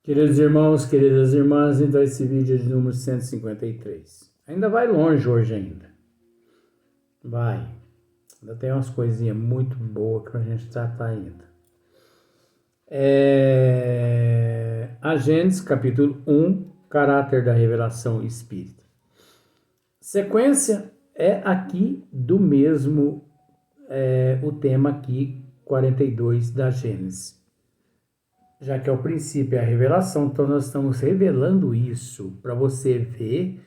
Queridos irmãos, queridas irmãs, então esse vídeo é de número 153. Ainda vai longe hoje ainda. Vai. Ainda tem umas coisinhas muito boas que a gente tratar ainda. A Gênesis, capítulo 1, caráter da revelação espírita. Sequência é aqui do mesmo, o tema aqui, 42 da Gênesis. Já que é o princípio, é a revelação, então nós estamos revelando isso para você ver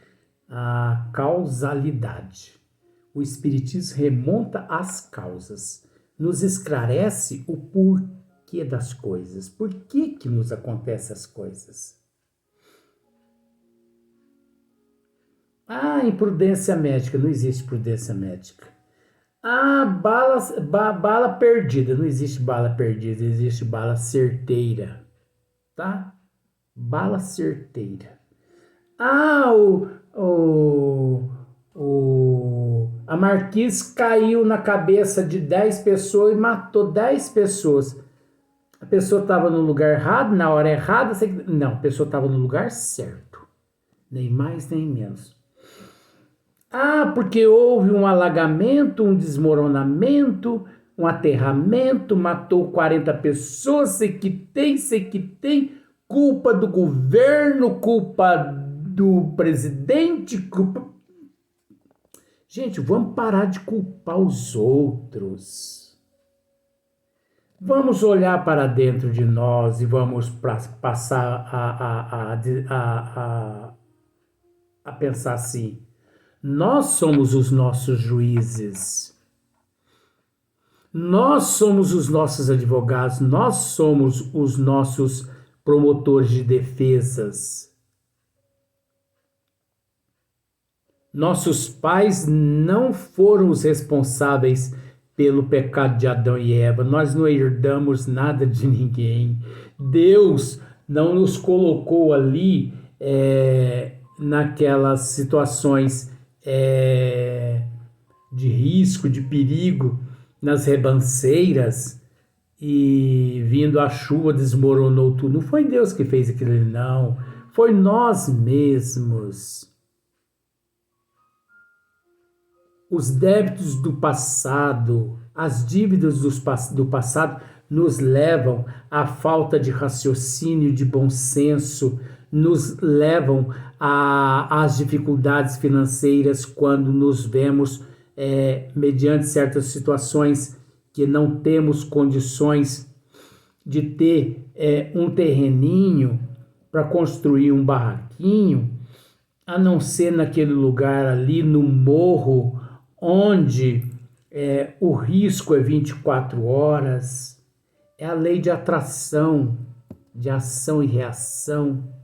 a causalidade. O Espiritismo remonta às causas, nos esclarece o porquê das coisas, por que nos acontecem as coisas. Imprudência médica, não existe prudência médica. Bala perdida. Não existe bala perdida, existe bala certeira. Tá? Bala certeira. A Marquise caiu na cabeça de 10 pessoas e matou 10 pessoas. A pessoa estava no lugar errado, na hora errada. Não, a pessoa estava no lugar certo. Nem mais, nem menos. Porque houve um alagamento, um desmoronamento, um aterramento, matou 40 pessoas, sei que tem, culpa do governo, culpa do presidente, culpa... Gente, vamos parar de culpar os outros. Vamos olhar para dentro de nós e vamos passar a pensar assim. Nós somos os nossos juízes. Nós somos os nossos advogados. Nós somos os nossos promotores de defesas. Nossos pais não foram os responsáveis pelo pecado de Adão e Eva. Nós não herdamos nada de ninguém. Deus não nos colocou ali naquelas situações de risco, de perigo, nas ribanceiras, e vindo a chuva desmoronou tudo. Não foi Deus que fez aquilo, não. Foi nós mesmos. Os débitos do passado, as dívidas do passado nos levam à falta de raciocínio, de bom senso, nos levam às dificuldades financeiras quando nos vemos mediante certas situações que não temos condições de ter um terreninho para construir um barraquinho, a não ser naquele lugar ali no morro, onde o risco é 24 horas, é a lei de atração, de ação e reação.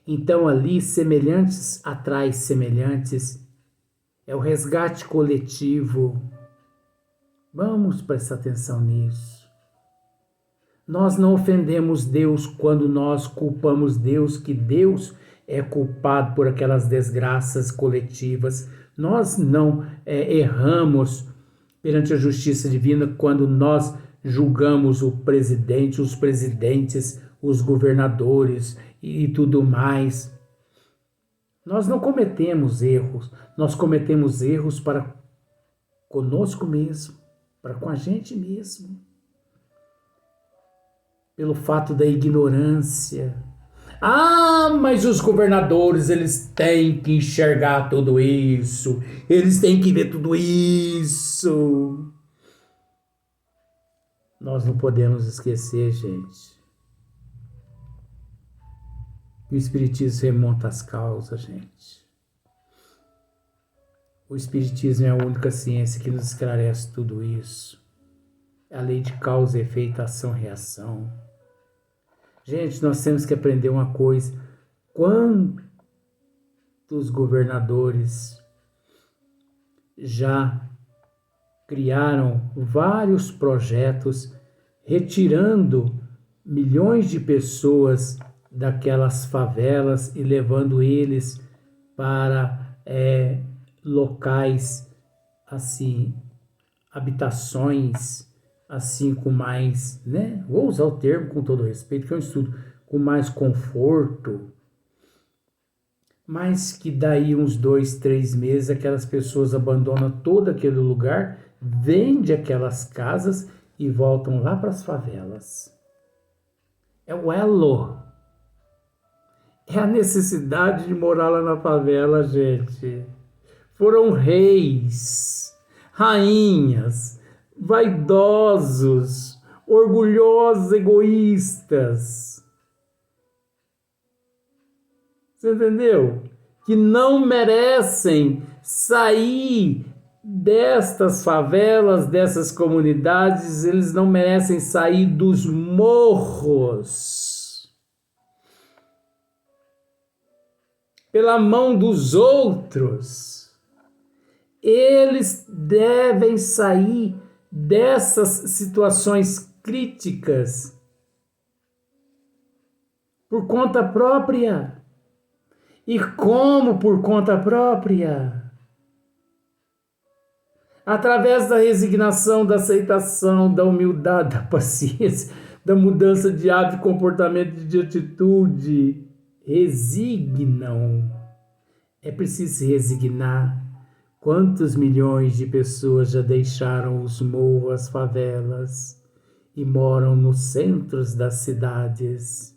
Então ali semelhantes atrai semelhantes, é o resgate coletivo. Vamos prestar atenção nisso. Nós não ofendemos Deus quando nós culpamos Deus, que Deus é culpado por aquelas desgraças coletivas. Nós não erramos perante a justiça divina quando nós julgamos o presidente, os presidentes, os governadores e tudo mais. Nós não cometemos erros, nós cometemos erros para conosco mesmo, para com a gente mesmo, pelo fato da ignorância. Mas os governadores, eles têm que enxergar tudo isso, eles têm que ver tudo isso. Nós não podemos esquecer, gente. O Espiritismo remonta às causas, gente. O Espiritismo é a única ciência que nos esclarece tudo isso. É a lei de causa, efeito, ação, reação. Gente, nós temos que aprender uma coisa. Quantos governadores já criaram vários projetos retirando milhões de pessoas daquelas favelas e levando eles para locais assim, habitações assim com mais, vou usar o termo com todo respeito, que é um estudo, com mais conforto, mas que daí uns 2, 3 meses aquelas pessoas abandonam todo aquele lugar, vendem aquelas casas e voltam lá para as favelas. É o elo. É a necessidade de morar lá na favela, gente. Foram reis, rainhas, vaidosos, orgulhosos, egoístas. Você entendeu? Que não merecem sair destas favelas, dessas comunidades, eles não merecem sair dos morros pela mão dos outros. Eles devem sair dessas situações críticas por conta própria. E como por conta própria? Através da resignação, da aceitação, da humildade, da paciência, da mudança de hábito, de comportamento, de atitude. Resignam. É preciso se resignar. Quantos milhões de pessoas já deixaram os morros, as favelas e moram nos centros das cidades?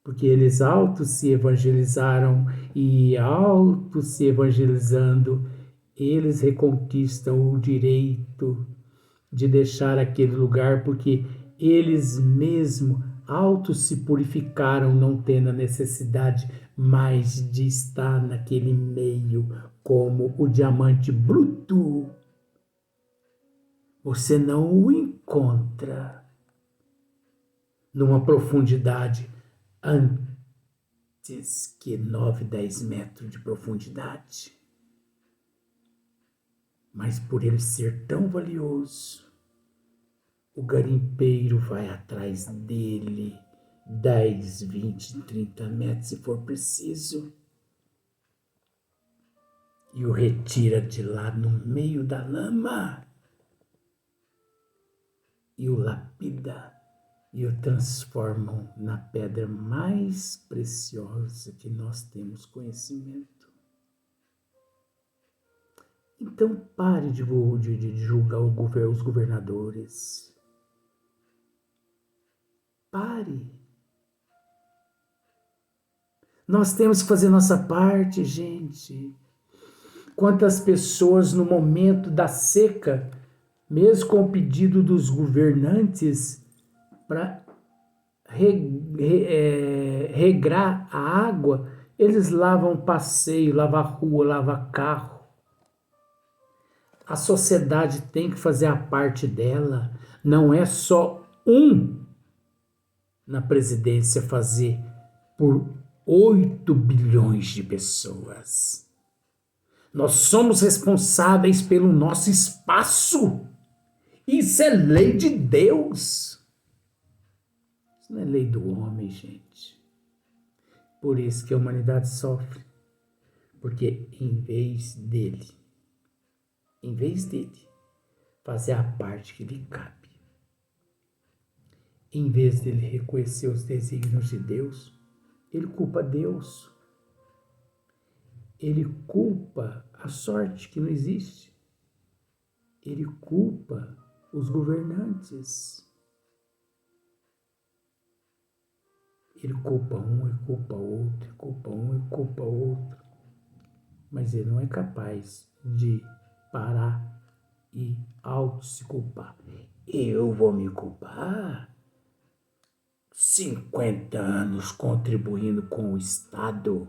Porque eles autos se evangelizaram e autos se evangelizando, eles reconquistam o direito de deixar aquele lugar, porque eles mesmos autos se purificaram, não tendo a necessidade mais de estar naquele meio como o diamante bruto. Você não o encontra numa profundidade antes que 9, 10 metros de profundidade. Mas por ele ser tão valioso, o garimpeiro vai atrás dele 10, 20, 30 metros se for preciso e o retira de lá no meio da lama e o lapida e o transformam na pedra mais preciosa que nós temos conhecimento. Então pare de julgar os governadores. Pare. Nós temos que fazer nossa parte, gente. Quantas pessoas no momento da seca, mesmo com o pedido dos governantes para regrar a água, eles lavam passeio, lavam rua, lavam carro. A sociedade tem que fazer a parte dela. Não é só um na presidência fazer por 8 bilhões de pessoas. Nós somos responsáveis pelo nosso espaço. Isso é lei de Deus. Isso não é lei do homem, gente. Por isso que a humanidade sofre. Porque em vez dele fazer a parte que lhe cabe, em vez dele reconhecer os desígnios de Deus, ele culpa Deus. Ele culpa a sorte que não existe. Ele culpa os governantes. Ele culpa um e culpa outro, culpa um e culpa outro. Mas ele não é capaz de parar e se culpar. Eu vou me culpar? 50 anos contribuindo com o Estado,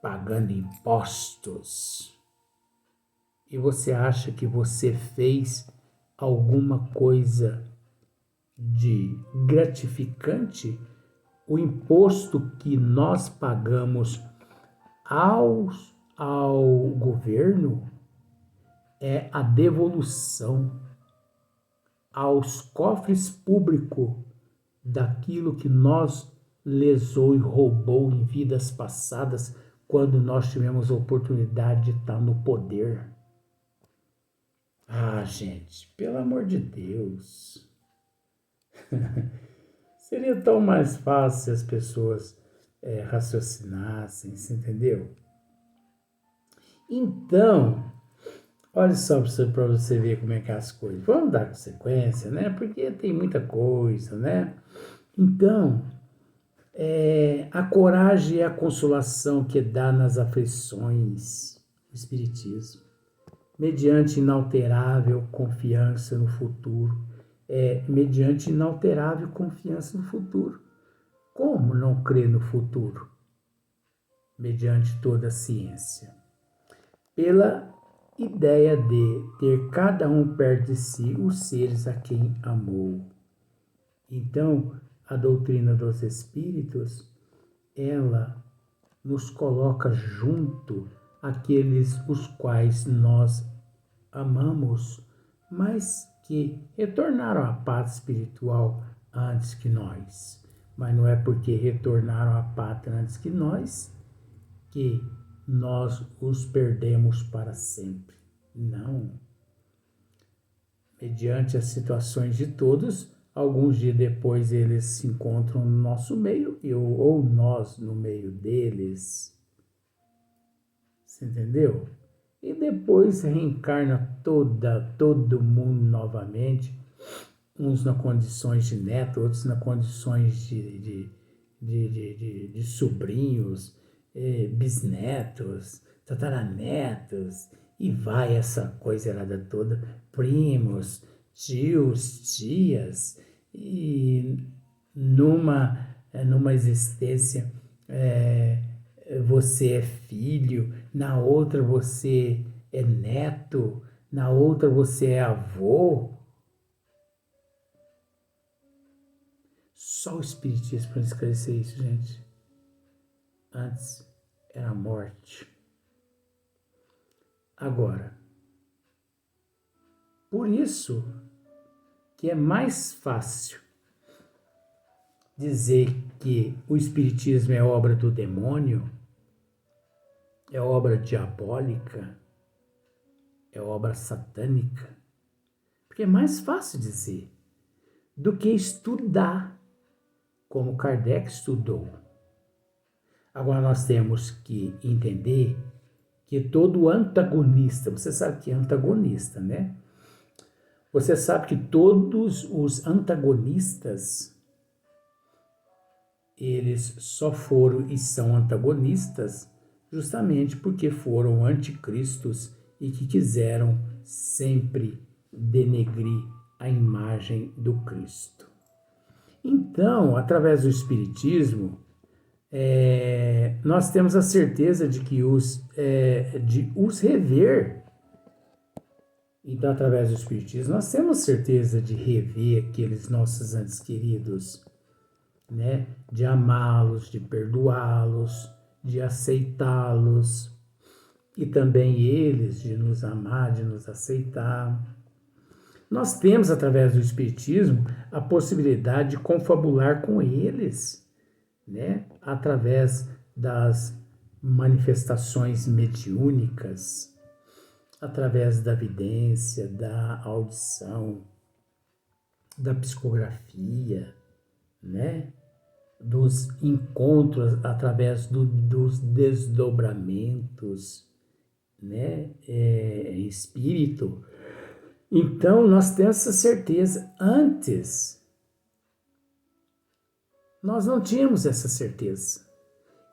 pagando impostos. E você acha que você fez alguma coisa de gratificante? O imposto que nós pagamos ao governo é a devolução aos cofres públicos daquilo que nós lesou e roubou em vidas passadas, quando nós tivemos a oportunidade de estar no poder. Ah, gente, pelo amor de Deus. Seria tão mais fácil se as pessoas raciocinassem, você entendeu? Então, olha só para você ver como é que é as coisas. Vamos dar sequência, né? Porque tem muita coisa, né? Então, a coragem e a consolação que dá nas aflições, o Espiritismo, mediante inalterável confiança no futuro. Mediante inalterável confiança no futuro. Como não crer no futuro? Mediante toda a ciência. Pela ideia de ter cada um perto de si os seres a quem amou. Então, a doutrina dos espíritos, ela nos coloca junto àqueles os quais nós amamos, mas que retornaram à paz espiritual antes que nós. Mas não é porque retornaram à pátria antes que nós os perdemos para sempre. Não. Mediante as situações de todos, alguns dias depois eles se encontram no nosso meio, ou nós no meio deles. Você entendeu? E depois reencarna todo mundo novamente, uns na condições de neto, outros na condições de sobrinhos, bisnetos, tataranetos, e vai essa coisa errada toda, primos, tios, tias, e numa existência você é filho, na outra você é neto, na outra você é avô. Só o Espiritismo para esclarecer isso, gente. Antes era a morte. Agora, por isso que é mais fácil dizer que o Espiritismo é obra do demônio, é obra diabólica, é obra satânica, porque é mais fácil dizer do que estudar, como Kardec estudou. Agora nós temos que entender que todo antagonista, você sabe que é antagonista, né? Você sabe que todos os antagonistas, eles só foram e são antagonistas justamente porque foram anticristos e que quiseram sempre denegrir a imagem do Cristo. Então, através do Espiritismo, nós temos a certeza de que de os rever. Então, através do Espiritismo, nós temos certeza de rever aqueles nossos antes queridos, né? De amá-los, de perdoá-los, de aceitá-los, e também eles de nos amar, de nos aceitar. Nós temos, através do Espiritismo, a possibilidade de confabular com eles, né? Através das manifestações mediúnicas, através da vidência, da audição, da psicografia, né? Dos encontros através dos desdobramentos, né? Em espírito. Então, nós temos essa certeza. Antes, nós não tínhamos essa certeza.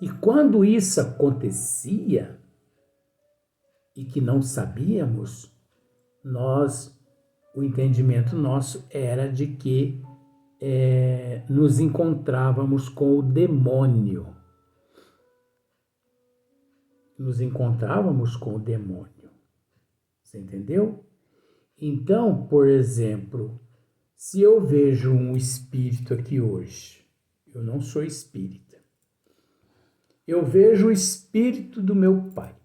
E quando isso acontecia, e que não sabíamos, o entendimento nosso era de que nos encontrávamos com o demônio. Nos encontrávamos com o demônio. Você entendeu? Então, por exemplo, se eu vejo um espírito aqui hoje, eu não sou espírita, eu vejo o espírito do meu pai,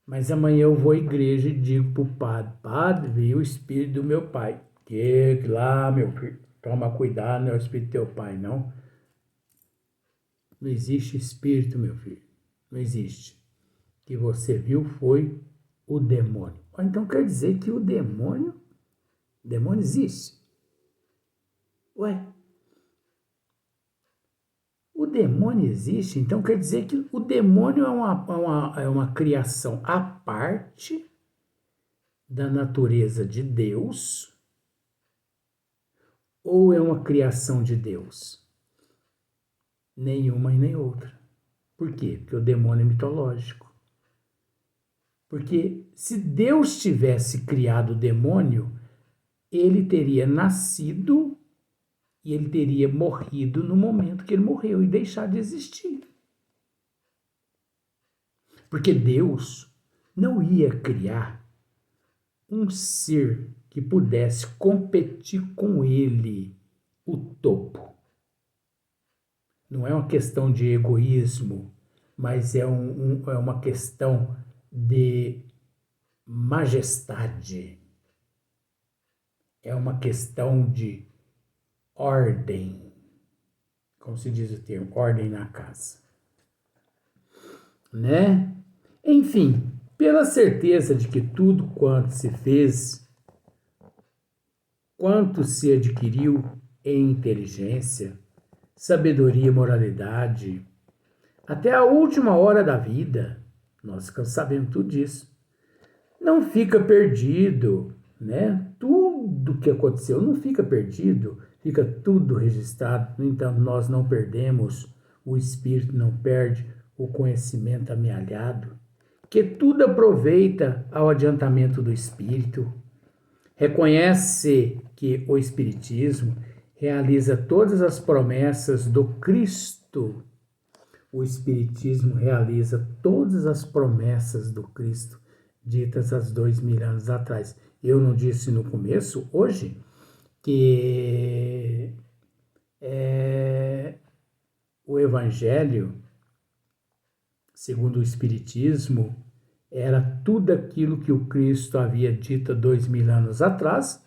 mas amanhã eu vou à igreja e digo para o padre, padre, veio o espírito do meu pai. Que lá, meu filho, toma cuidado, não é o espírito do teu pai, não. Não existe espírito, meu filho. Não existe. O que você viu foi o demônio. Então quer dizer que o demônio existe. Ué, demônio existe, então quer dizer que o demônio é uma criação à parte da natureza de Deus, ou é uma criação de Deus? Nenhuma e nem outra. Por quê? Porque o demônio é mitológico. Porque se Deus tivesse criado o demônio, ele teria nascido e ele teria morrido no momento que ele morreu e deixar de existir. Porque Deus não ia criar um ser que pudesse competir com ele, o topo. Não é uma questão de egoísmo, mas é uma questão de majestade. É uma questão de ordem, como se diz o termo, ordem na casa. Né? Enfim, pela certeza de que tudo quanto se fez, quanto se adquiriu em inteligência, sabedoria e moralidade, até a última hora da vida, nós sabemos tudo disso, não fica perdido, né? Tudo que aconteceu não fica perdido, fica tudo registrado. No entanto, nós não perdemos, o espírito não perde o conhecimento amealhado, que tudo aproveita ao adiantamento do espírito. Reconhece que o espiritismo realiza todas as promessas do Cristo. O espiritismo realiza todas as promessas do Cristo ditas há 2000 anos atrás. Eu não disse no começo, hoje, que o Evangelho, segundo o Espiritismo, era tudo aquilo que o Cristo havia dito há 2000 anos atrás,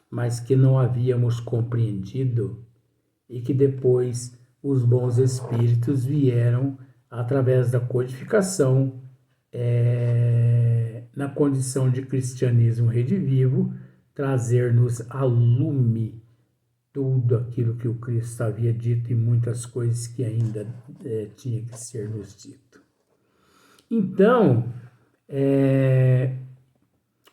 mas que não havíamos compreendido e que depois os bons espíritos vieram, através da codificação, na condição de cristianismo redivivo, trazer-nos a lume tudo aquilo que o Cristo havia dito e muitas coisas que ainda tinha que ser nos dito. Então,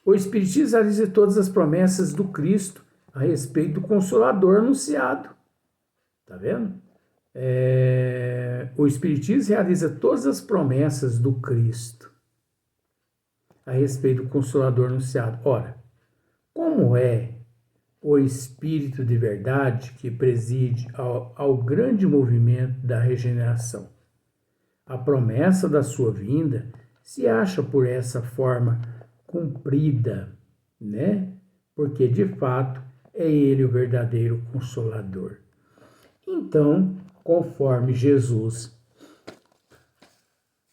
o Espiritismo realiza todas as promessas do Cristo a respeito do Consolador anunciado. Tá vendo? O Espiritismo realiza todas as promessas do Cristo a respeito do Consolador anunciado. Ora, como é o Espírito de verdade que preside ao grande movimento da regeneração? A promessa da sua vinda se acha por essa forma cumprida, né? Porque de fato é ele o verdadeiro Consolador. Então, conforme Jesus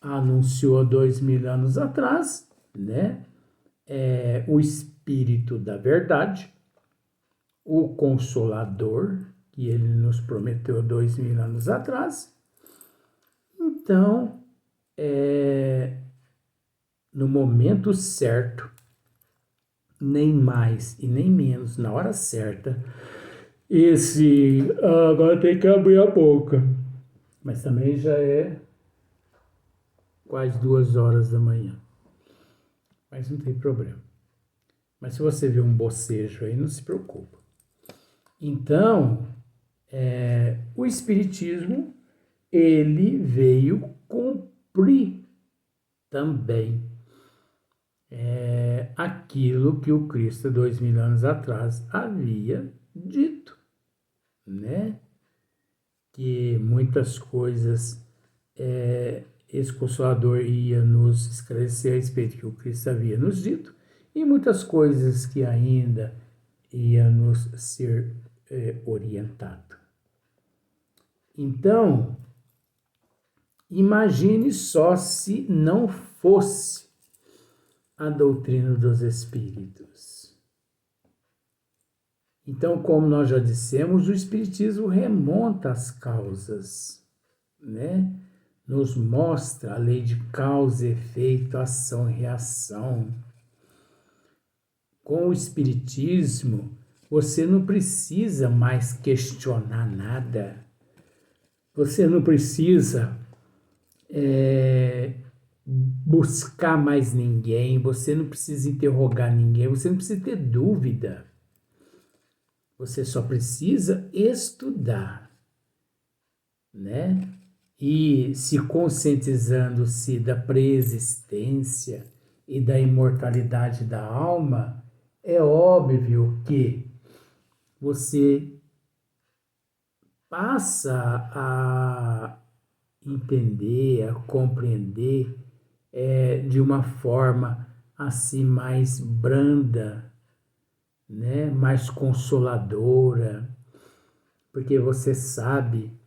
anunciou há 2000 anos atrás, né? O Espírito da verdade, o Consolador, que ele nos prometeu há 2000 anos atrás. Então, no momento certo, nem mais e nem menos, na hora certa, agora tem que abrir a boca, mas também já é quase 2 horas da manhã, mas não tem problema. Mas se você vê um bocejo aí, não se preocupa. Então, o Espiritismo, ele veio cumprir também aquilo que o Cristo, 2000 anos atrás, havia dito, né? Que muitas coisas esse Consolador ia nos esclarecer a respeito do que o Cristo havia nos dito, e muitas coisas que ainda ia nos ser orientado. Então, imagine só se não fosse a doutrina dos Espíritos. Então, como nós já dissemos, o Espiritismo remonta às causas, né? Nos mostra a lei de causa e efeito, ação e reação. Com o Espiritismo, você não precisa mais questionar nada, Você não precisa buscar mais ninguém, você não precisa interrogar ninguém, você não precisa ter dúvida. Você só precisa estudar, né? E se conscientizando-se da preexistência e da imortalidade da alma, é óbvio que você passa a entender, a compreender de uma forma assim mais branda, né? Mais consoladora, porque você sabe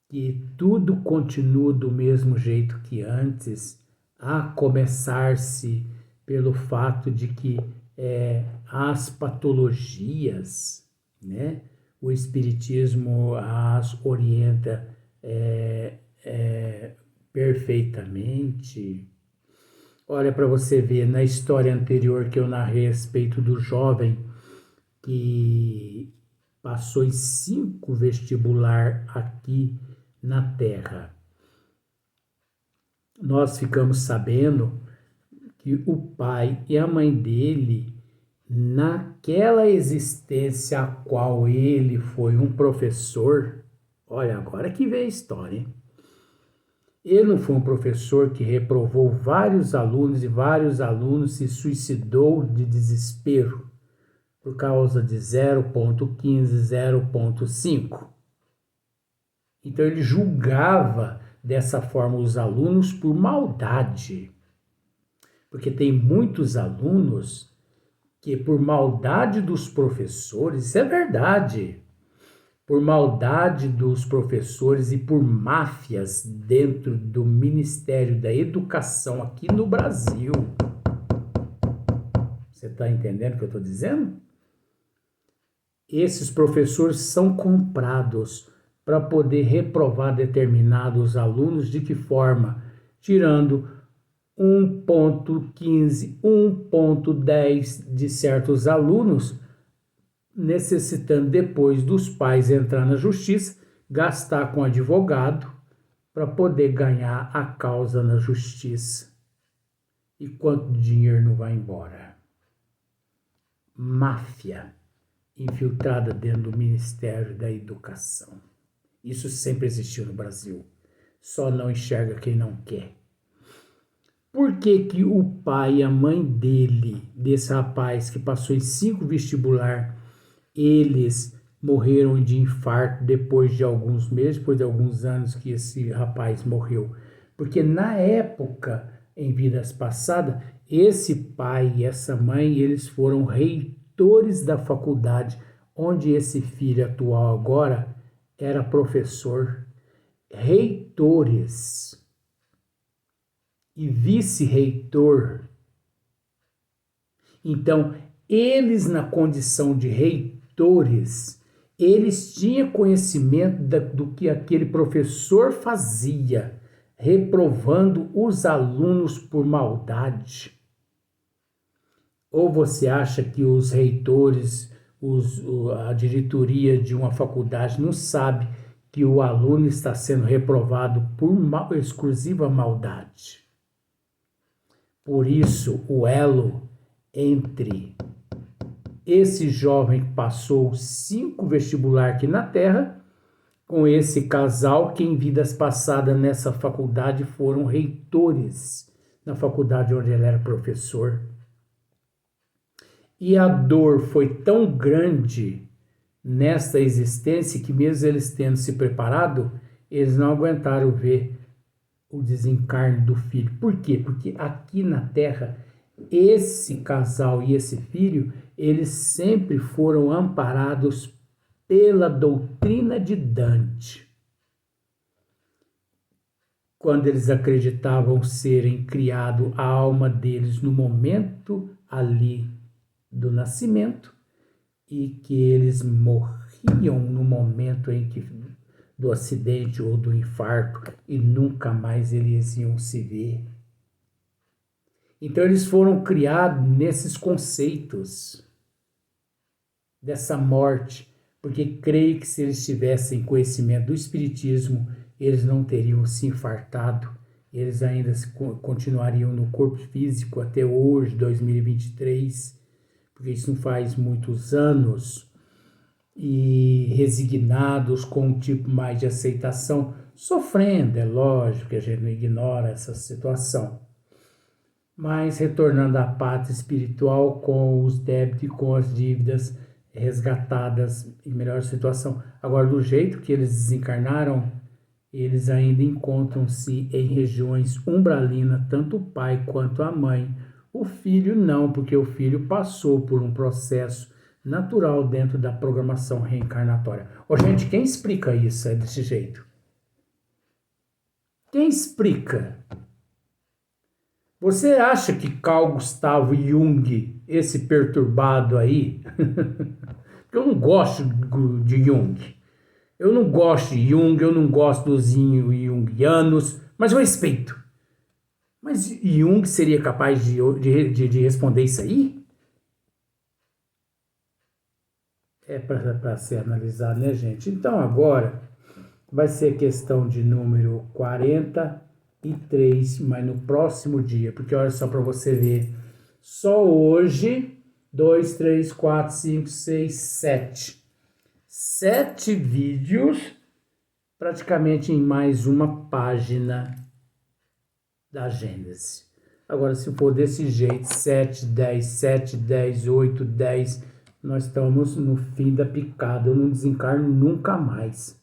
que tudo continua do mesmo jeito que antes, a começar-se pelo fato de que as patologias, né? O Espiritismo as orienta perfeitamente. Olha para você ver, na história anterior que eu narrei a respeito do jovem que passou em 5 vestibular aqui na Terra. Nós ficamos sabendo que o pai e a mãe dele, naquela existência a qual ele foi um professor, olha, agora que vem a história, hein? Ele não foi um professor que reprovou vários alunos e vários alunos se suicidou de desespero por causa de 0,15, 0,5. Então ele julgava dessa forma os alunos por maldade. Porque tem muitos alunos que, por maldade dos professores, isso é verdade, por maldade dos professores e por máfias dentro do Ministério da Educação aqui no Brasil. Você está entendendo o que eu estou dizendo? Esses professores são comprados para poder reprovar determinados alunos. De que forma? Tirando 1,15, 1,10 de certos alunos, necessitando depois dos pais entrar na justiça, gastar com advogado para poder ganhar a causa na justiça. E quanto dinheiro não vai embora? Máfia infiltrada dentro do Ministério da Educação. Isso sempre existiu no Brasil. Só não enxerga quem não quer. Por que que o pai e a mãe dele, desse rapaz que passou em 5 vestibular, eles morreram de infarto depois de alguns meses, depois de alguns anos que esse rapaz morreu? Porque na época, em vidas passadas, esse pai e essa mãe, eles foram reitores da faculdade onde esse filho atual agora era professor. Reitores e vice-reitor. Então, eles na condição de reitores, eles tinham conhecimento do que aquele professor fazia, reprovando os alunos por maldade. Ou você acha que os reitores, a diretoria de uma faculdade não sabe que o aluno está sendo reprovado por exclusiva maldade? Por isso, o elo entre esse jovem que passou 5 vestibular aqui na Terra, com esse casal que em vidas passadas nessa faculdade foram reitores, na faculdade onde ele era professor. E a dor foi tão grande nesta existência que mesmo eles tendo se preparado, eles não aguentaram ver o desencarne do filho. Por quê? Porque aqui na Terra, esse casal e esse filho, eles sempre foram amparados pela doutrina de Dante. Quando eles acreditavam serem criado a alma deles no momento ali do nascimento e que eles morriam no momento em que do acidente ou do infarto e nunca mais eles iam se ver. Então eles foram criados nesses conceitos dessa morte, porque creio que se eles tivessem conhecimento do espiritismo, eles não teriam se infartado, eles ainda continuariam no corpo físico até hoje, 2023, porque isso não faz muitos anos, e resignados com um tipo mais de aceitação, sofrendo, é lógico que a gente não ignora essa situação, mas retornando à pátria espiritual com os débitos e com as dívidas resgatadas em melhor situação. Agora, do jeito que eles desencarnaram, eles ainda encontram-se em regiões umbralinas, tanto o pai quanto a mãe. O filho não, porque o filho passou por um processo natural dentro da programação reencarnatória. Ô, gente, quem explica isso desse jeito? Quem explica? Você acha que Carl Gustavo Jung, esse perturbado aí, eu não gosto de Jung, eu não gosto de Jung, eu não gosto dos jungianos, mas eu respeito. Mas Jung seria capaz de responder isso aí? É para ser analisado, né, gente? Então agora vai ser questão de número 43, mas no próximo dia, porque olha só para você ver, só hoje, 2, 3, 4, 5, 6, 7. 7 vídeos, praticamente em mais uma página da Gênese. Agora, se for desse jeito, 7, 10, 7, 10, 8, 10, nós estamos no fim da picada. Eu não desencarno nunca mais.